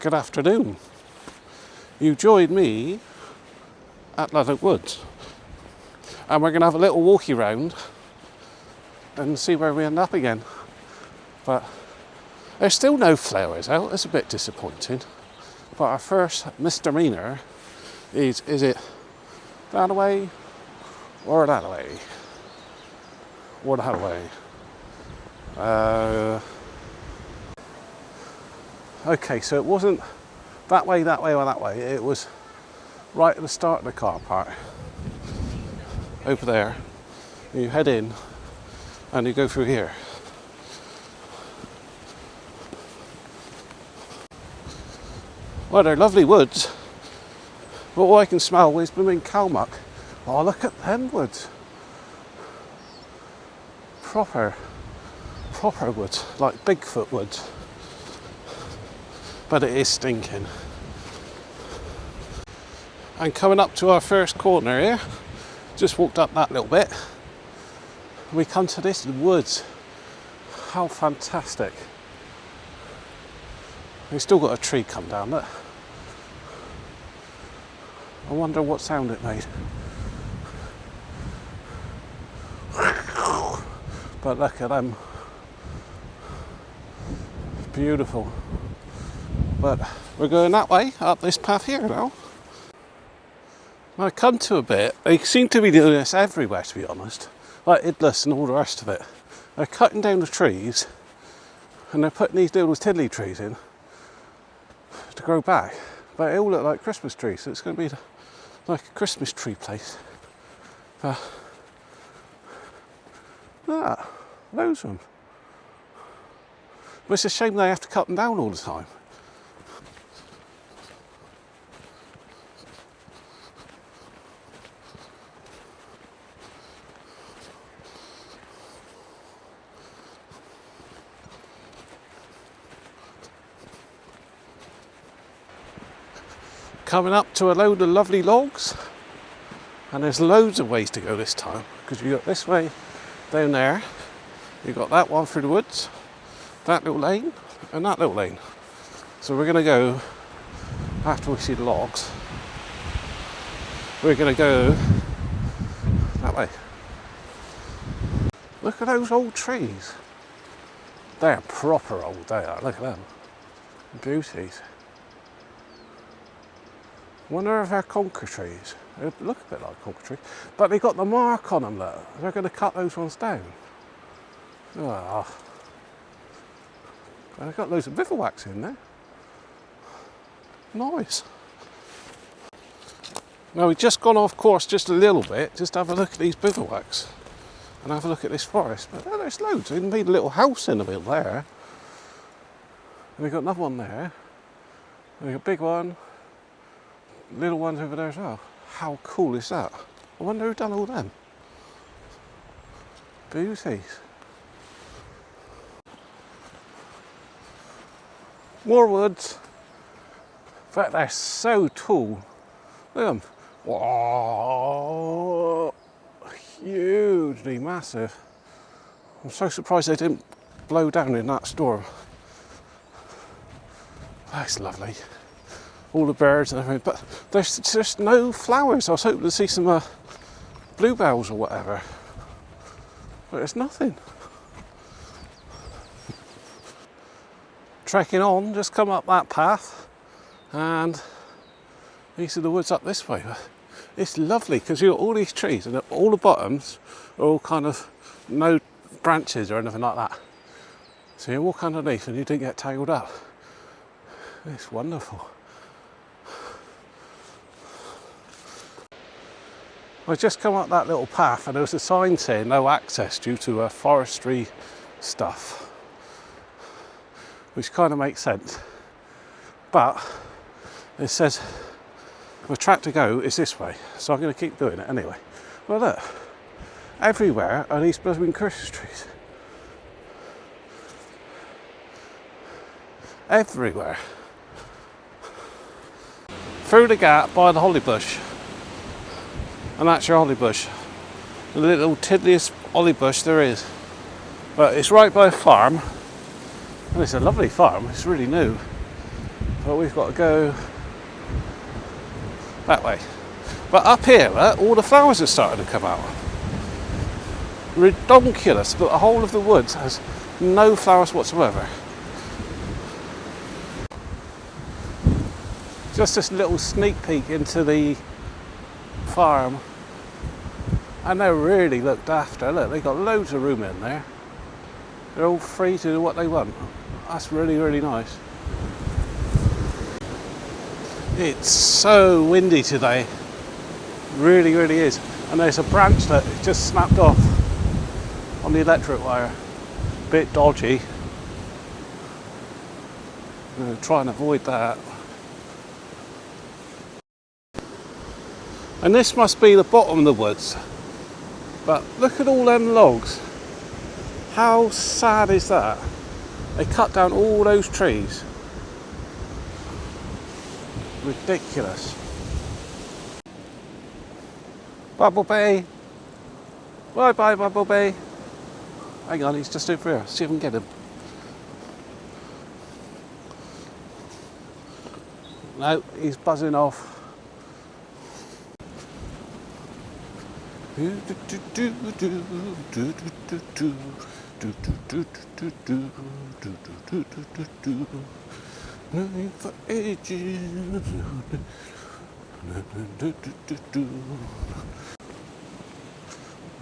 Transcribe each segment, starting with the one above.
Good afternoon. You joined me at Ladock Woods, and we're going to have a little walkie round and see where we end up again. But there's still no flowers out. It's a bit disappointing. But our first misdemeanor is it that way or that way? Or that way? Okay, so it wasn't that way, or that way. It was right at the start of the car park. Over there. You head in and you go through here. Well, they're lovely woods, but all I can smell is blooming cow muck. Oh, look at them woods. Proper woods, like Bigfoot woods. But it is stinking. And coming up to our first corner here, just walked up that little bit, we come to this woods. How fantastic. We've still got a tree come down, look. I wonder what sound it made. But look at them. Beautiful. But we're going that way, up this path here now. I come to a bit, they seem to be doing this everywhere, to be honest. Like Idlis and all the rest of it. They're cutting down the trees and they're putting these little tiddly trees in to grow back. But they all look like Christmas trees, so it's going to be like a Christmas tree place. Loads of them. But it's a shame they have to cut them down all the time. Coming up to a load of lovely logs, and there's loads of ways to go this time, because you got this way down there, you got that one through the woods, that little lane and that little lane. So we're going to go, after we see the logs, we're going to go that way. Look at those old trees. They're proper old, they are. Look at them. Beauties. Wonder if they're conker trees. They look a bit like conker trees. But they got the mark on them, look. They're going to cut those ones down. Oh. And they've got loads of bivouacs in there. Nice. Now we've just gone off course just a little bit, just to have a look at these bivouacs. And have a look at this forest. But there's loads. They made a little house in the middle there. And we've got another one there. And we've got a big one. Little ones over there as well. How cool is that? I wonder who done all them. Beauties. More woods. In fact, they're so tall. Look at them. Whoa, hugely massive. I'm so surprised they didn't blow down in that storm. That's lovely. All the birds and everything, but there's just no flowers. I was hoping to see some bluebells or whatever, but there's nothing. Trekking on, just come up that path, and these are the woods up this way. It's lovely because you've got all these trees, and all the bottoms are all kind of no branches or anything like that. So you walk underneath and you don't get tangled up. It's wonderful. I just come up that little path and there was a sign saying no access due to forestry stuff, which kind of makes sense. But it says the track to go is this way, so I'm going to keep doing it anyway. Well, look, everywhere are these blooming Christmas trees. Everywhere. Through the gap by the holly bush. And that's your holly bush. The little tiddliest holly bush there is. But it's right by a farm. And it's a lovely farm, it's really new. But we've got to go that way. But up here, all the flowers are starting to come out. Redonkulous, but the whole of the woods has no flowers whatsoever. Just this little sneak peek into the farm, and they're really looked after. Look, they've got loads of room in there. They're all free to do what they want. That's really, really nice. It's so windy today. Really, really is. And there's a branch that just snapped off on the electric wire. Bit dodgy. I'm going to try and avoid that. And this must be the bottom of the woods. But look at all them logs. How sad is that? They cut down all those trees. Ridiculous. Bumblebee. Bye bye, Bumblebee. Hang on, he's just over here. See if we can get him. No, he's buzzing off. For ages.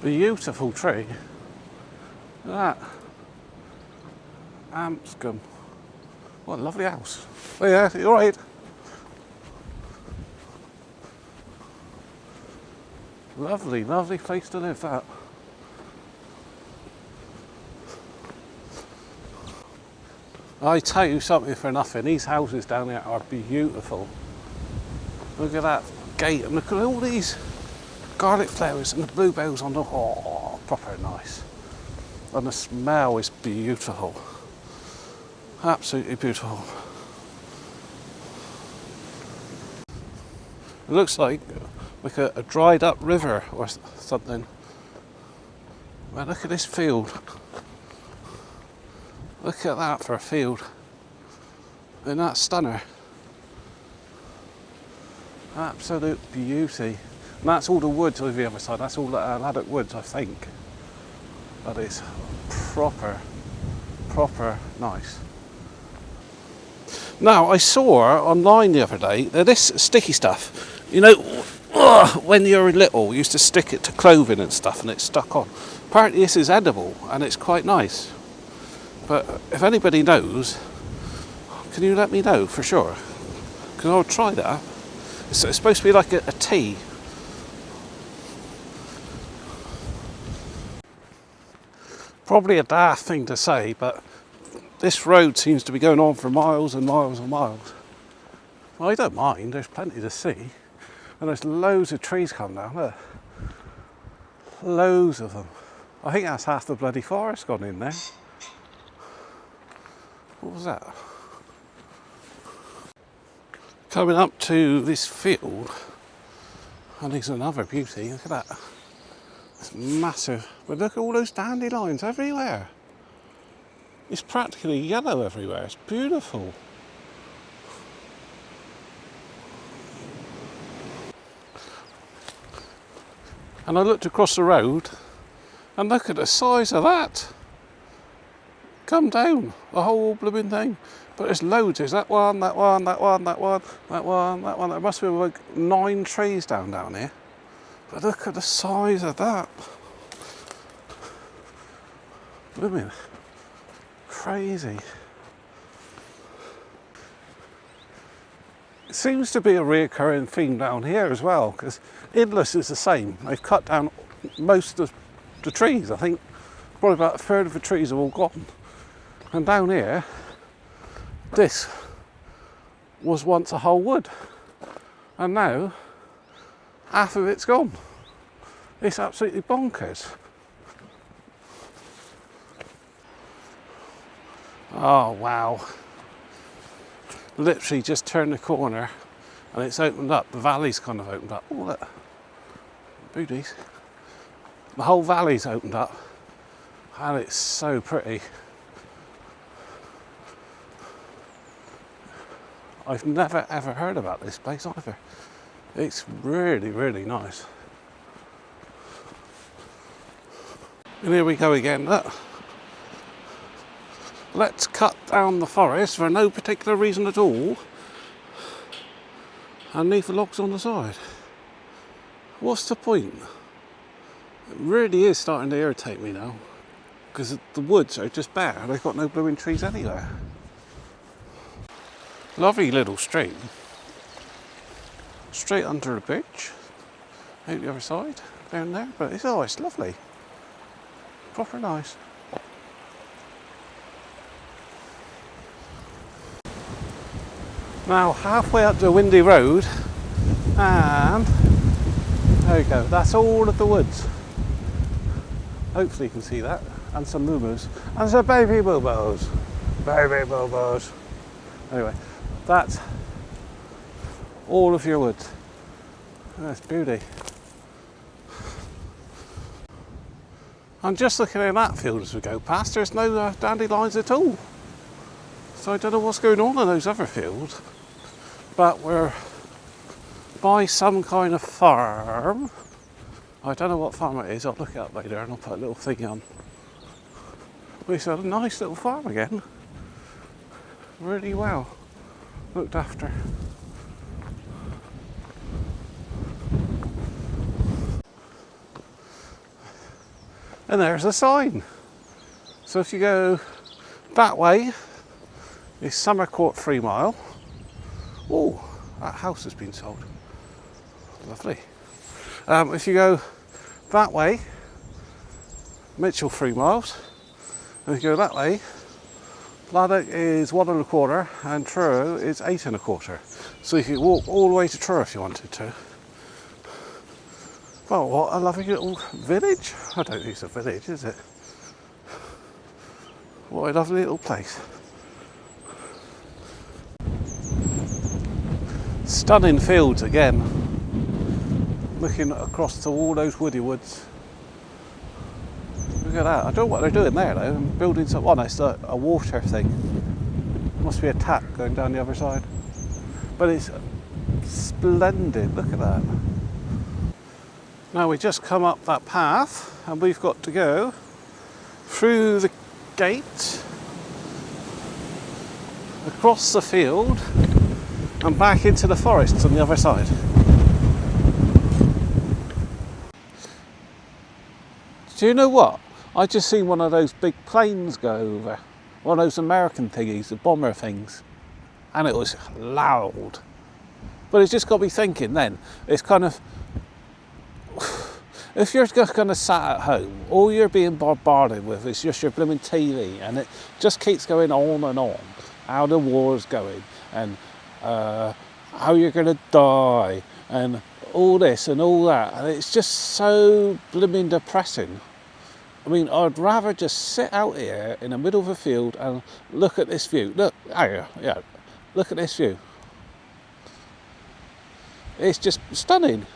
Beautiful tree. Look at that. Amscombe. What a lovely house. Oh yeah, you alright? Lovely, lovely place to live, that. I tell you something for nothing, these houses down there are beautiful. Look at that gate and look at all these garlic flowers and the bluebells on the wall. Proper nice. And the smell is beautiful. Absolutely beautiful. It looks like a dried up river or something. Well, look at this field. Look at that for a field. Isn't that stunner? Absolute beauty. And that's all the woods over the other side. That's all Ladock Woods, I think. But it's proper nice. Now, I saw online the other day that this sticky stuff, you know, when you're little, you used to stick it to clothing and stuff and it stuck on. Apparently this is edible and it's quite nice. But if anybody knows, can you let me know for sure? Because I'll try that. It's supposed to be like a tea. Probably a daft thing to say, but this road seems to be going on for miles and miles and miles. Well, I don't mind, there's plenty to see. And there's loads of trees coming down, look. Loads of them. I think that's half the bloody forest gone in there. What was that? Coming up to this field, and there's another beauty, look at that. It's massive, but look at all those dandelions everywhere. It's practically yellow everywhere, it's beautiful. And I looked across the road, and look at the size of that. Come down, the whole blooming thing. But there's loads, there's that one, that one, that one, that one, that one, that one. There must be like 9 trees down here. But look at the size of that. Blooming crazy. It seems to be a reoccurring theme down here as well, because Idlis is the same. They've cut down most of the trees. I think probably about a third of the trees are all gone. And down here, this was once a whole wood, and now half of it's gone. It's absolutely bonkers. Oh wow. Literally just turned the corner and it's opened up. The valley's kind of opened up. Oh look, booties. The whole valley's opened up and it's so pretty. I've never ever heard about this place either. It's really, really nice. And here we go again, look. Let's cut down the forest for no particular reason at all and leave the logs on the side. What's the point? It really is starting to irritate me now, because the woods are just bare. They've got no blooming trees anywhere. Lovely little stream. Straight under the bridge. Out the other side, down there. But it's lovely. Proper nice. Now halfway up the windy road, and there you go, that's all of the woods. Hopefully you can see that, and some moo-moos, and some baby boobos. Baby boobos. Anyway, that's all of your woods. That's beauty. I'm just looking at that field as we go past, there's no dandelions at all. So I don't know what's going on in those other fields. But we're by some kind of farm. I don't know what farm it is, I'll look it up later and I'll put a little thing on. But it's a nice little farm again. Really well looked after. And there's a sign. So if you go that way, it's Summer Court 3 mile. Oh, that house has been sold. Lovely. If you go that way, Mitchell 3 miles. And if you go that way, Ladock is 1 1/4 and Truro is 8 1/4. So you can walk all the way to Truro if you wanted to. Well, what a lovely little village. I don't think it's a village, is it? What a lovely little place. Stunning fields again. Looking across to all those woody woods. Look at that. I don't know what they're doing there though. I'm building some, oh no, it's a water thing. Must be a tap going down the other side. But it's splendid. Look at that. Now we just come up that path and we've got to go through the gate, across the field and back into the forests on the other side. Do you know what? I just seen one of those big planes go over. One of those American thingies, the bomber things. And it was loud. But it's just got me thinking then, it's kind of, if you're just kind of sat at home, all you're being bombarded with is just your blooming TV, and it just keeps going on and on, how the war's going, and how you're going to die, and all this and all that, and it's just so blooming depressing. I mean, I'd rather just sit out here in the middle of a field and look at this view. Look, yeah, look at this view. It's just stunning.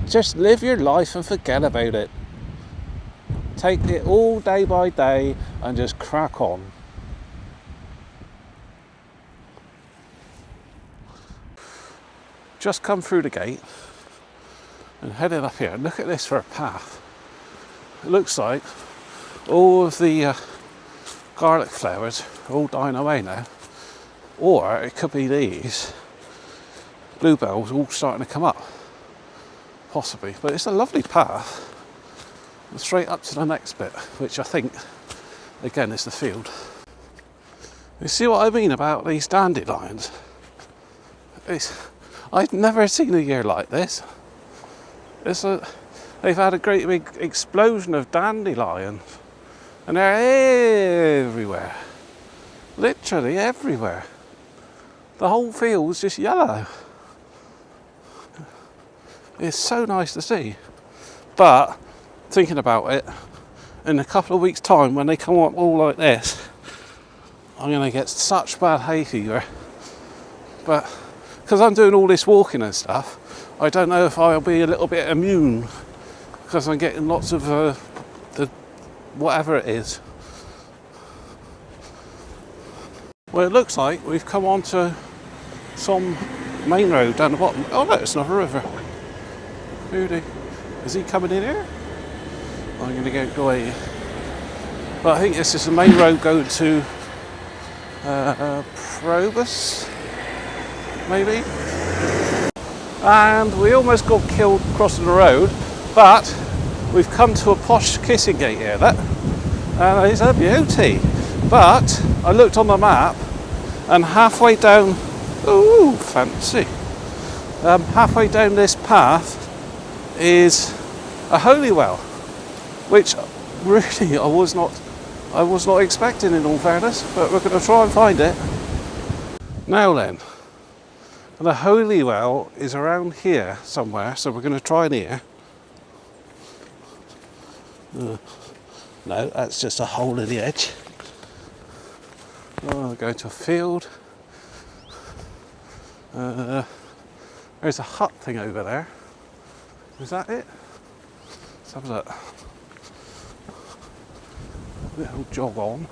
Just live your life and forget about it. Take it all day by day and just crack on. Just come through the gate and heading up here. Look at this for a path. It looks like all of the garlic flowers are all dying away now. Or it could be these bluebells all starting to come up. Possibly, but it's a lovely path. And straight up to the next bit, which I think, again, is the field. You see what I mean about these dandelions? I've never seen a year like this. They've had a great big explosion of dandelions, and they're everywhere. Literally everywhere. The whole field's just yellow. It's so nice to see. But thinking about it, in a couple of weeks' time, when they come up all like this, I'm going to get such bad hay fever. But because I'm doing all this walking and stuff, I don't know if I'll be a little bit immune, because I'm getting lots of the whatever it is. Well, it looks like we've come onto some main road down the bottom. Oh no, it's another river. Is he coming in here? I'm going to go away. But I think this is the main road going to Probus, maybe? And we almost got killed crossing the road, but we've come to a posh kissing gate here, look. And it's a beauty. But I looked on the map, and halfway down, ooh, fancy. Halfway down this path is a holy well, which really I was not expecting, in all fairness, but we're going to try and find it. Now then, the holy well is around here somewhere, so we're going to try in here. No, that's just a hole in the edge. Oh, going to a field. There's a hut thing over there. Is that it? Let's have a look. Little jog on.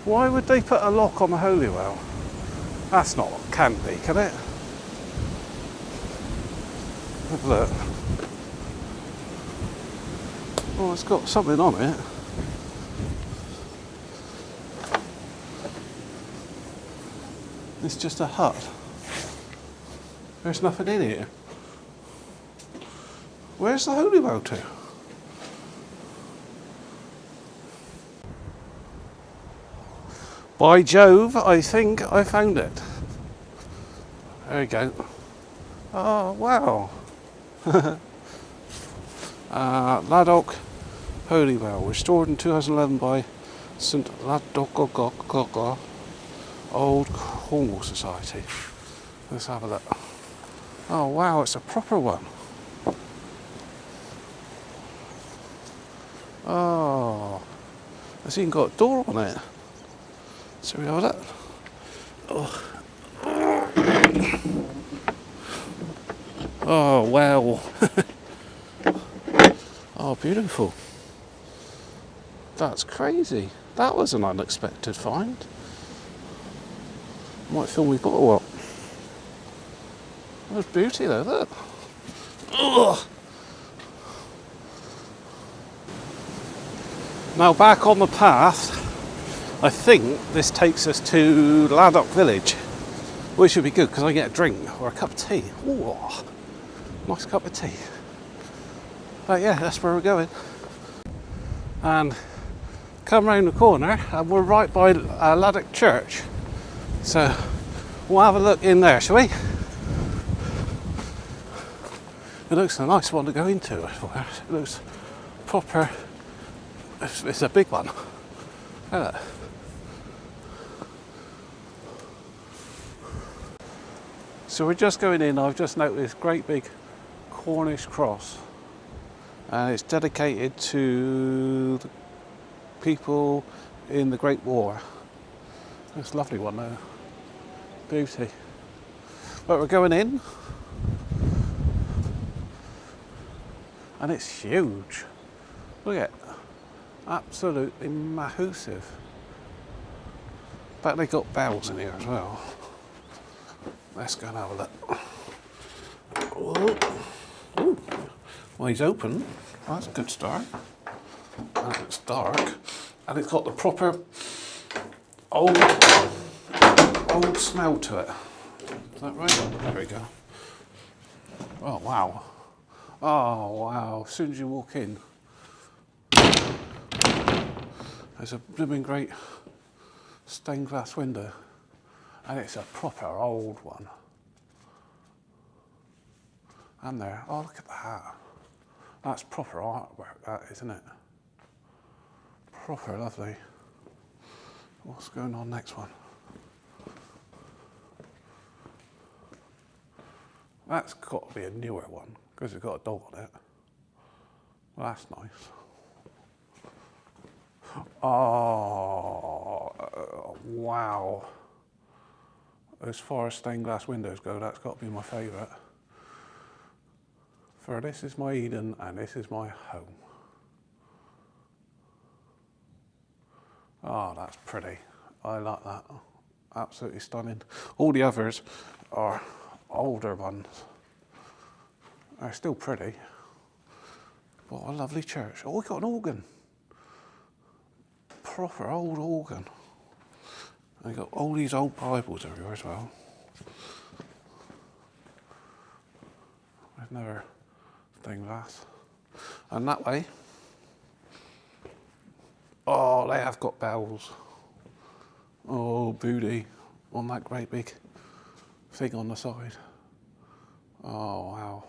Why would they put a lock on the holy well? That's not, can't be, can it? Have a look. Oh, it's got something on it. It's just a hut. There's nothing in here. Where's the holy well to? By Jove, I think I found it. There we go. Oh, wow. Ladock Holy Well, restored in 2011 by St. Ladock Old Cornwall Society. Let's have a look. Oh wow, it's a proper one. Oh, it's even got a door on it. So we have a look. Oh, oh wow. Oh, beautiful. That's crazy. That was an unexpected find. Might film we've got or what? There's beauty though, look. Ugh. Now back on the path, I think this takes us to Ladock Village, which should be good because I get a drink or a cup of tea. Ooh, nice cup of tea. But yeah, that's where we're going. And come round the corner and we're right by Ladock Church. So we'll have a look in there, shall we? It looks a nice one to go into. It looks proper. It's a big one. Look. So we're just going in. I've just noticed this great big Cornish cross, and it's dedicated to the people in the Great War. It's a lovely one though. Beauty. But we're going in, and it's huge. Look at it. Absolutely massive. Bet they got bells in here as well. Let's go and have a look. Ooh. Well, he's open. Well, that's a good start. And it's dark, and it's got the proper old smell to it. Is that right? There we go. Oh wow. Oh wow. As soon as you walk in, there's a blooming great stained glass window, and it's a proper old one. And there, oh look at that. That's proper artwork, that, isn't it? Proper lovely. What's going on next one? That's got to be a newer one because it's got a dog on it. Well, that's nice. Oh, wow. As far as stained glass windows go, that's got to be my favourite. For this is my Eden and this is my home. Oh, that's pretty. I like that. Absolutely stunning. All the others are older ones. They're still pretty. What a lovely church. Oh, we got an organ. Proper old organ. And we got all these old Bibles everywhere as well. There's another stained glass. And that way, oh, they have got bells. Oh, booty on that great big thing on the side. Oh, wow.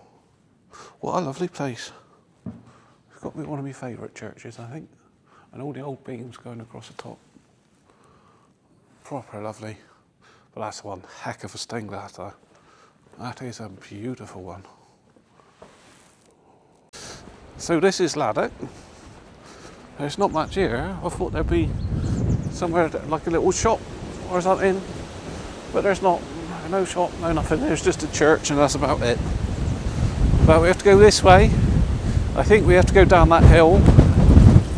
What a lovely place. It's got to be one of my favourite churches, I think. And all the old beams going across the top. Proper lovely. But that's one heck of a stained glass though. That is a beautiful one. So this is Ladock. There's not much here. I thought there'd be somewhere like a little shop or something. But there's not. No shop, no nothing. There's just a church and that's about it. But we have to go this way. I think we have to go down that hill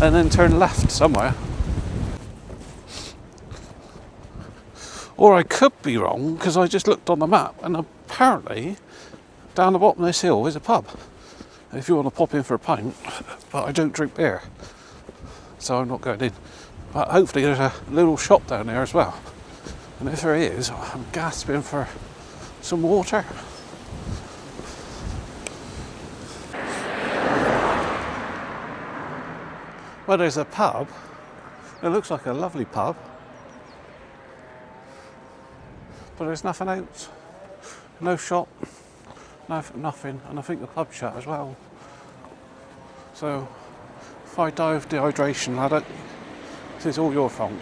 and then turn left somewhere. Or I could be wrong because I just looked on the map and apparently down the bottom of this hill is a pub. If you want to pop in for a pint, but I don't drink beer, so I'm not going in. But hopefully there's a little shop down there as well. And if there is, I'm gasping for some water. Well, there's a pub. It looks like a lovely pub. But there's nothing else. No shop, nothing. And I think the pub's shut as well. So, if I die of dehydration, Ladock, this is all your fault.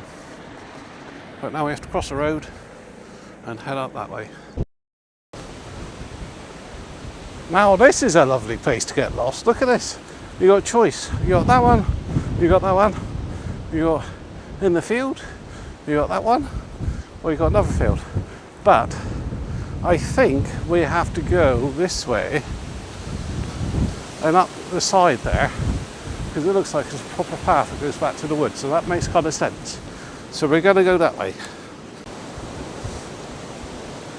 But now we have to cross the road and head up that way. Now this is a lovely place to get lost. Look at this. You got a choice. You got that one. You got that one. You got in the field. You got that one. Or you got another field. But I think we have to go this way and up the side there because it looks like it's a proper path that goes back to the woods. So that makes kind of sense. So we're going to go that way.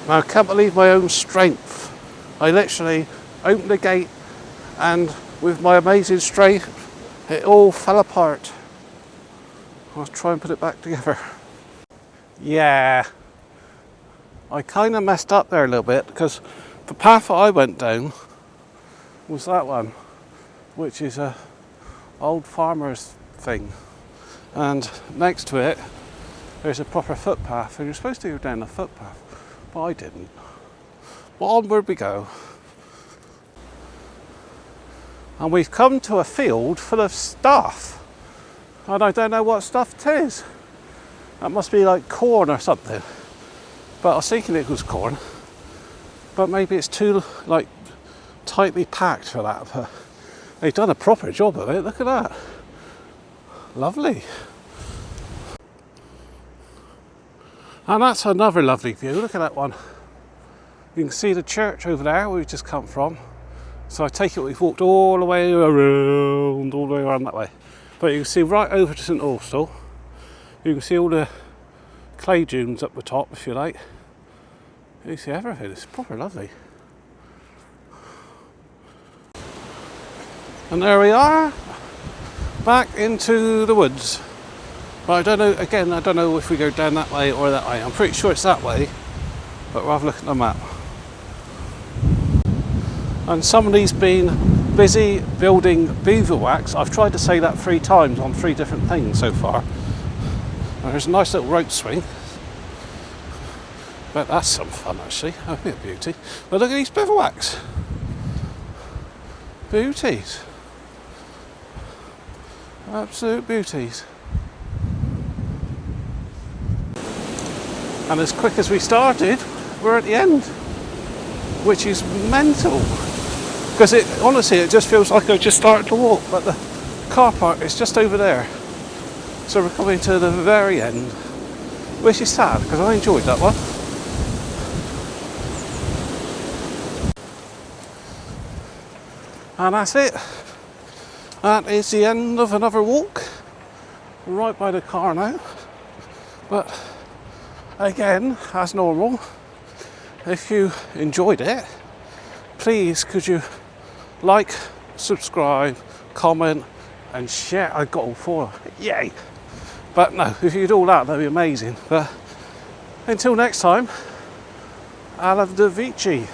Now I can't believe my own strength. I literally opened the gate and with my amazing strength it all fell apart. I'll try and put it back together. Yeah, I kind of messed up there a little bit because the path that I went down was that one, which is a old farmer's thing, and next to it there's a proper footpath and you're supposed to go down the footpath, but I didn't. But onward we go. And we've come to a field full of stuff and I don't know what stuff it is. That must be like corn or something. But I was thinking it was corn, but maybe it's too like tightly packed for that. But they've done a proper job of it. Look at that. Lovely. And that's another lovely view. Look at that one. You can see the church over there where we've just come from. So I take it we've walked all the way around that way. But you can see right over to St Austell. You can see all the clay dunes up the top, if you like. You can see everything. It's proper lovely. And there we are, back into the woods. But I don't know, again, I don't know if we go down that way or that way. I'm pretty sure it's that way, but we'll have a look at the map. And somebody's been busy building beaverwax. I've tried to say that 3 times on 3 different things so far. And there's a nice little rope swing. But that's some fun actually, that'd be a beauty. But look at these beaverwax. Beauties. Absolute beauties. And as quick as we started, we're at the end, which is mental. Because honestly, it just feels like I just started to walk, but the car park is just over there. So we're coming to the very end, which is sad because I enjoyed that one. And that's it. That is the end of another walk. right by the car now. But again, as normal, if you enjoyed it, please could you like, subscribe, comment and share. I got all 4, yay. But no, if you do all that, that'd be amazing. But until next time, alla Vici.